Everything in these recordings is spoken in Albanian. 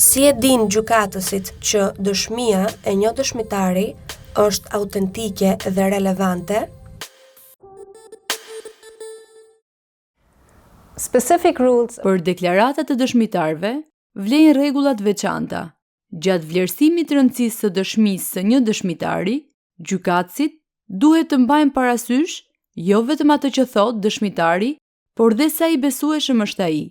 Si e din gjykatësit që dëshmia e një dëshmitari është autentike dhe relevante? Për deklaratat të dëshmitarëve, vlejnë rregullat veçanta. Gjatë vlerësimit të rëndësisë së dëshmisë së një dëshmitari, gjykatësit duhet të mbajnë parasysh jo vetëm atë që thot dëshmitari, por dhe sa I besueshëm është ai.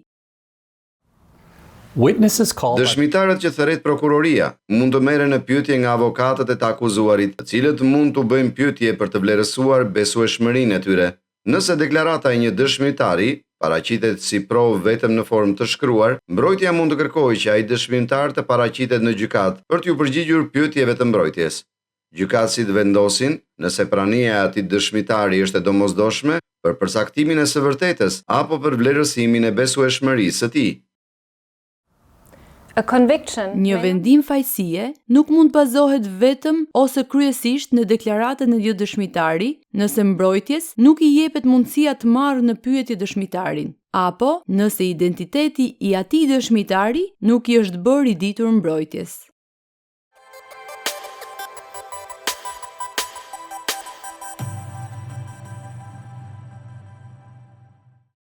Dëshmitarët që thërret prokuroria mund të merren në pyetje nga avokatët e të akuzuarit, të cilët mund të bëjnë pyetje për të vlerësuar besueshmërinë e tyre. Nëse deklarata e një dëshmitari paraqitet si provë vetëm në formë të shkruar, mbrojtja mund të kërkojë që ai dëshmitar të paraqitet në gjykatë për t'ju përgjigjur pyetjeve të mbrojtjes. Gjykatësit vendosin nëse prania e atij dëshmitari është e domosdoshme për përsaktimin e së vërtetës apo për vlerësimin e besueshmërisë së tij. Një vendim fajësie nuk mund bazohet vetëm ose kryesisht në deklaratën e një dëshmitari, nëse mbrojtjes nuk I jepet mundësia të marrë në pyetje dëshmitarin, apo nëse identiteti I atij dëshmitari nuk I është bërë I ditur mbrojtjes.